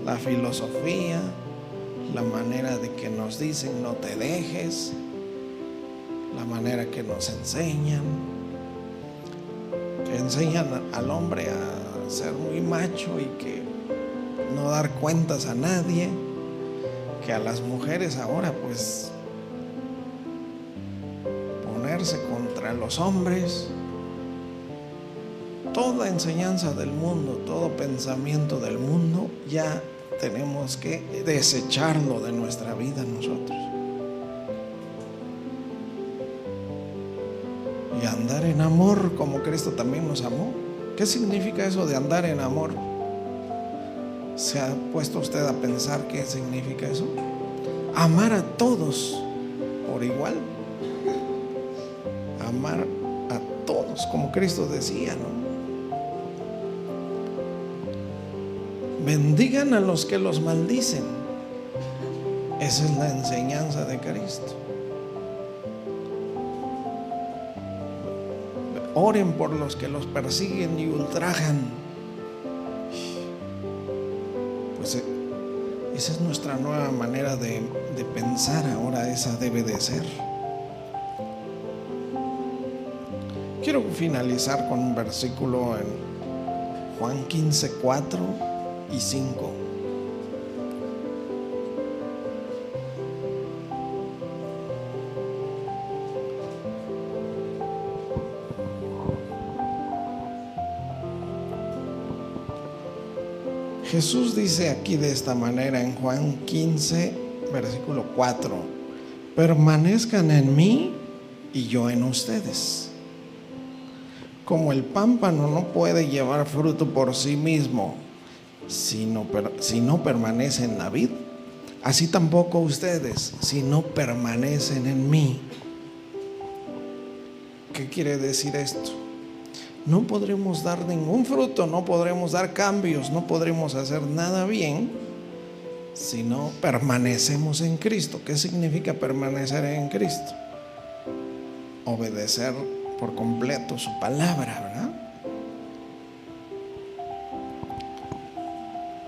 la filosofía, la manera de que nos dicen no te dejes, la manera que nos enseñan, que enseñan al hombre a ser muy macho y que no dar cuentas a nadie, que a las mujeres ahora pues ponerse contra los hombres. Toda enseñanza del mundo, todo pensamiento del mundo, ya tenemos que desecharlo de nuestra vida nosotros y andar en amor como Cristo también nos amó. ¿Qué significa eso de andar en amor? ¿Se ha puesto usted a pensar qué significa eso? Amar a todos por igual, amar a todos como Cristo decía, ¿no? bendigan a los que los maldicen. Esa es la enseñanza de Cristo. Oren por los que los persiguen y ultrajan. Pues esa es nuestra nueva manera de pensar ahora, esa debe de ser. Quiero finalizar con un versículo en Juan 15, 4 y 5. Jesús dice aquí de esta manera en Juan 15, versículo 4: permanezcan en mí y yo en ustedes. Como el pámpano no puede llevar fruto por sí mismo si no permanece en la vid, así tampoco ustedes si no permanecen en mí. ¿Qué quiere decir esto? No podremos dar ningún fruto, no podremos dar cambios, no podremos hacer nada bien si no permanecemos en Cristo. ¿Qué significa permanecer en Cristo? Obedecer por completo su palabra, ¿verdad?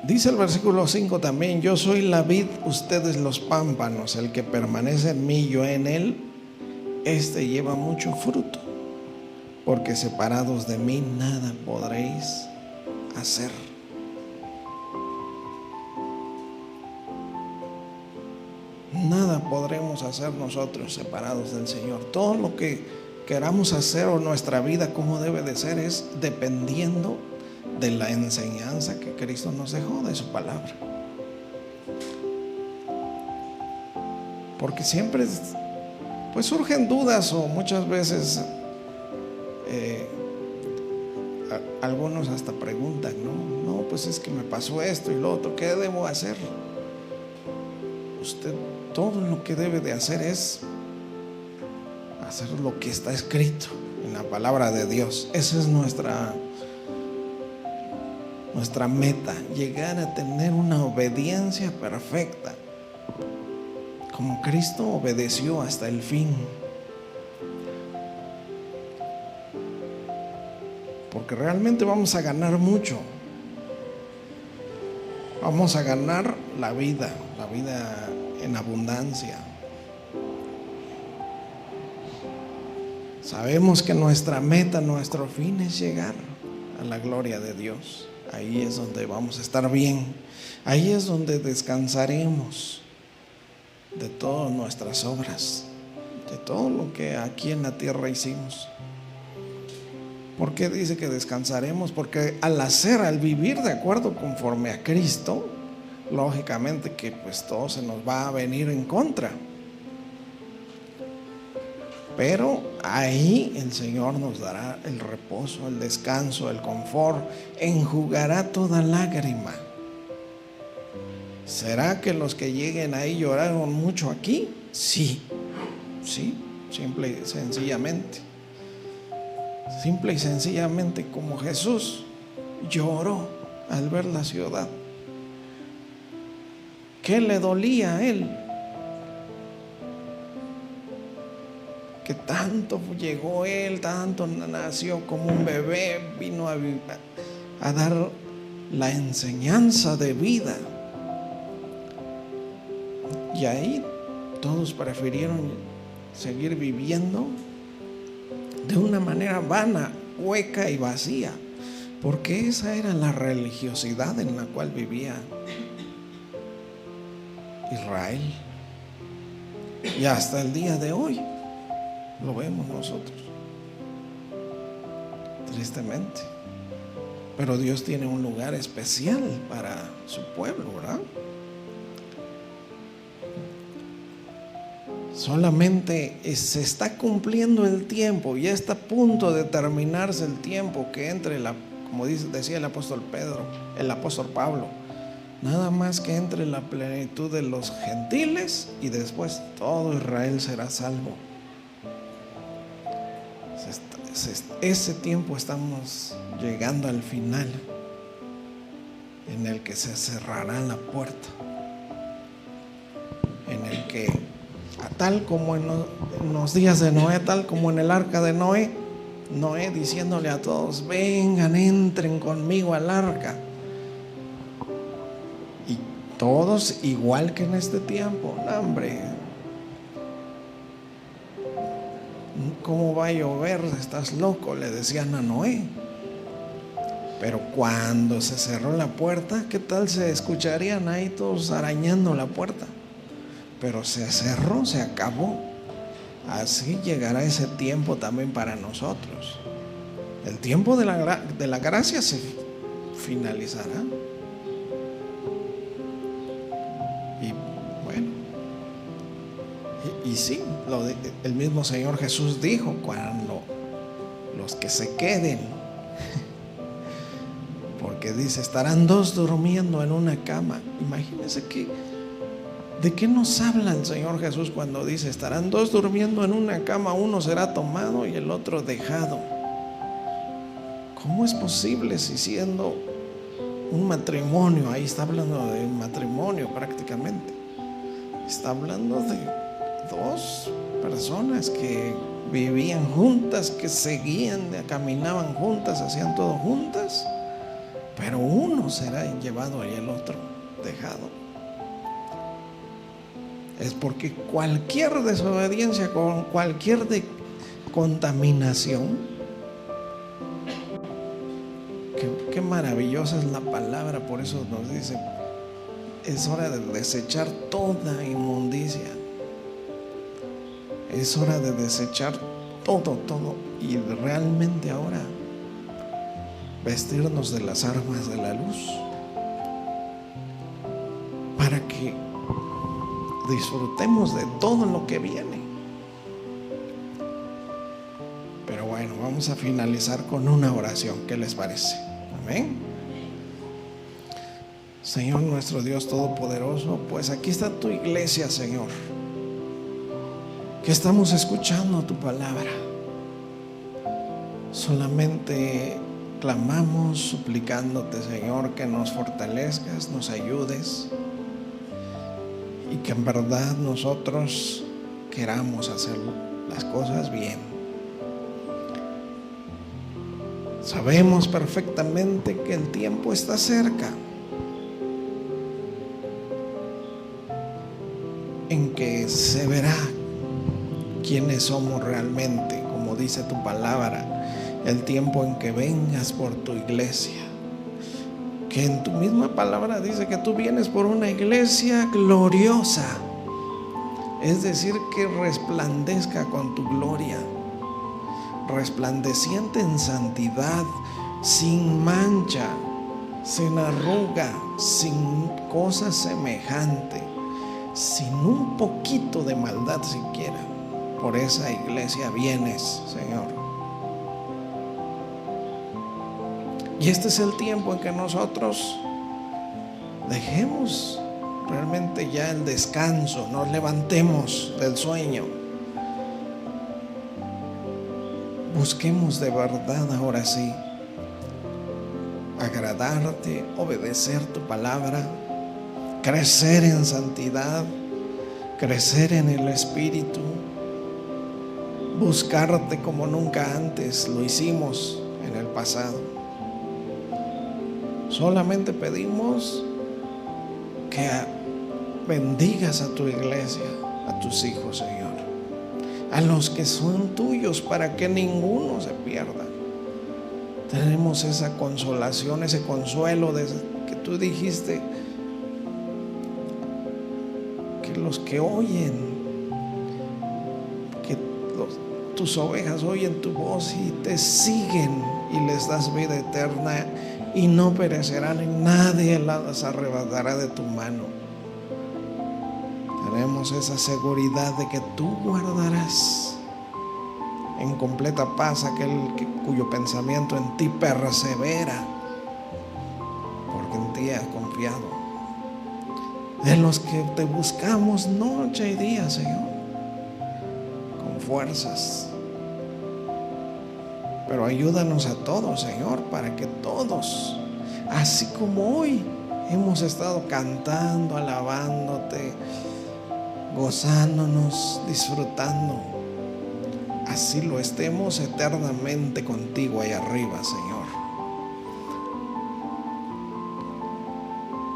Dice el versículo 5 también: yo soy la vid, ustedes los pámpanos. El que permanece en mí, yo en él, este lleva mucho fruto, porque separados de mí nada podréis hacer. Nada podremos hacer nosotros separados del Señor. Todo lo que queramos hacer o nuestra vida como debe de ser es dependiendo de la enseñanza que Cristo nos dejó, de su palabra. Porque siempre pues surgen dudas, o muchas veces algunos hasta preguntan, no, pues es que me pasó esto y lo otro, ¿qué debo hacer? Usted todo lo que debe de hacer es hacer lo que está escrito en la palabra de Dios. Esa es nuestra meta, llegar a tener una obediencia perfecta, como Cristo obedeció hasta el fin. Porque realmente vamos a ganar mucho. Vamos a ganar la vida en abundancia. Sabemos que nuestra meta, nuestro fin es llegar a la gloria de Dios. Ahí es donde vamos a estar bien. Ahí es donde descansaremos de todas nuestras obras, de todo lo que aquí en la tierra hicimos. ¿Por qué dice que descansaremos? Porque al vivir de acuerdo conforme a Cristo, lógicamente que pues todo se nos va a venir en contra. Pero ahí el Señor nos dará el reposo, el descanso, el confort, enjugará toda lágrima. ¿Será que los que lleguen ahí lloraron mucho aquí? Sí, simple y sencillamente. Simple y sencillamente como Jesús lloró al ver la ciudad. ¿Qué le dolía a él? Que tanto llegó él, tanto nació como un bebé, vino a dar la enseñanza de vida. Y ahí todos prefirieron seguir viviendo de una manera vana, hueca y vacía, porque esa era la religiosidad en la cual vivía Israel. Y hasta el día de hoy lo vemos nosotros, tristemente. Pero Dios tiene un lugar especial para su pueblo, ¿verdad? Solamente se está cumpliendo el tiempo, ya está a punto de terminarse el tiempo, que entre como decía el apóstol Pablo, nada más que entre la plenitud de los gentiles y después todo Israel será salvo. Ese tiempo estamos llegando al final. En en el que se cerrará la puerta, en el que, tal como en los días de Noé, tal como en el arca de Noé, Noé diciéndole a todos: vengan, entren conmigo al arca. Y todos igual que en este tiempo. No, hombre, ¿cómo va a llover? Estás loco, le decían a Noé. Pero cuando se cerró la puerta, ¿qué tal se escucharían ahí todos arañando la puerta? Pero se cerró, se acabó. Así llegará ese tiempo también para nosotros. El tiempo de la gracia se finalizará. Y bueno, y sí, el mismo Señor Jesús dijo: cuando los que se queden, porque dice, estarán dos durmiendo en una cama. Imagínense ¿de qué nos habla el Señor Jesús cuando dice: estarán dos durmiendo en una cama, uno será tomado y el otro dejado? ¿Cómo es posible si siendo un matrimonio, ahí está hablando de un matrimonio prácticamente, está hablando de dos personas que vivían juntas, que seguían, caminaban juntas, hacían todo juntas, pero uno será llevado y el otro dejado? Es porque cualquier desobediencia, con cualquier contaminación, qué maravillosa es la palabra. Por eso nos dice: es hora de desechar toda inmundicia, es hora de desechar todo, y realmente ahora vestirnos de las armas de la luz, para que disfrutemos de todo lo que viene. Pero bueno, vamos a finalizar con una oración. ¿Qué les parece? Amén. Señor nuestro Dios Todopoderoso, pues aquí está tu iglesia, Señor, que estamos escuchando tu palabra. Solamente clamamos suplicándote, Señor, que nos fortalezcas, nos ayudes, y que en verdad nosotros queramos hacer las cosas bien. Sabemos perfectamente que el tiempo está cerca, en que se verá quiénes somos realmente, como dice tu palabra, el tiempo en que vengas por tu iglesia, que en tu misma palabra dice que tú vienes por una iglesia gloriosa, es decir, que resplandezca con tu gloria, resplandeciente en santidad, sin mancha, sin arruga, sin cosa semejante, sin un poquito de maldad siquiera. Por esa iglesia vienes, Señor. Y este es el tiempo en que nosotros dejemos realmente ya el descanso, nos levantemos del sueño, busquemos de verdad ahora sí agradarte, obedecer tu palabra, crecer en santidad, crecer en el Espíritu, buscarte como nunca antes lo hicimos en el pasado. Solamente pedimos que bendigas a tu iglesia, a tus hijos, Señor, a los que son tuyos, para que ninguno se pierda. Tenemos esa consolación, ese consuelo de que tú dijiste que los que oyen, que tus ovejas oyen tu voz y te siguen, y les das vida eterna, y no perecerán, y nadie las arrebatará de tu mano. Tenemos esa seguridad de que tú guardarás en completa paz aquel cuyo pensamiento en ti persevera, porque en ti has confiado. De los que te buscamos noche y día, Señor, con fuerzas. Pero ayúdanos a todos, Señor, para que todos, así como hoy hemos estado cantando, alabándote, gozándonos, disfrutando. Así lo estemos eternamente contigo ahí arriba, Señor.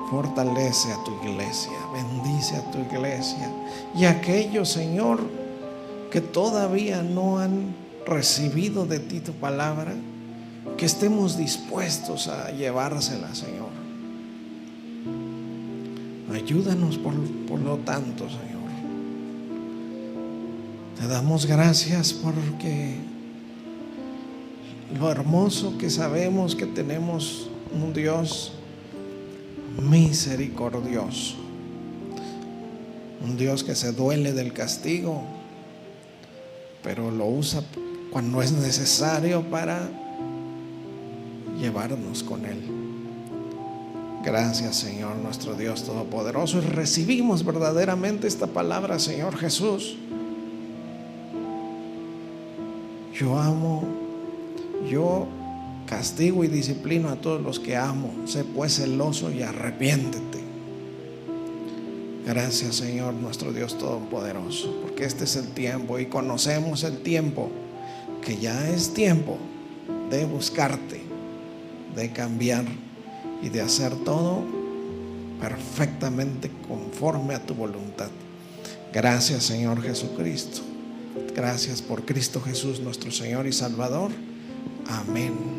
Fortalece a tu iglesia, bendice a tu iglesia. Y aquellos, Señor, que todavía no han recibido de ti tu palabra, que estemos dispuestos a llevársela, Señor. Ayúdanos por lo tanto, Señor. Te damos gracias porque lo hermoso que sabemos que tenemos un Dios misericordioso, un Dios que se duele del castigo, pero lo usa cuando es necesario para llevarnos con Él. Gracias, Señor, nuestro Dios Todopoderoso. Y recibimos verdaderamente esta palabra, Señor Jesús. Yo amo, yo castigo y disciplino a todos los que amo. Sé pues celoso y arrepiéntete. Gracias, Señor, nuestro Dios Todopoderoso, porque este es el tiempo y conocemos el tiempo, que ya es tiempo de buscarte, de cambiar y de hacer todo perfectamente conforme a tu voluntad. Gracias, Señor Jesucristo. Gracias por Cristo Jesús, nuestro Señor y Salvador. Amén.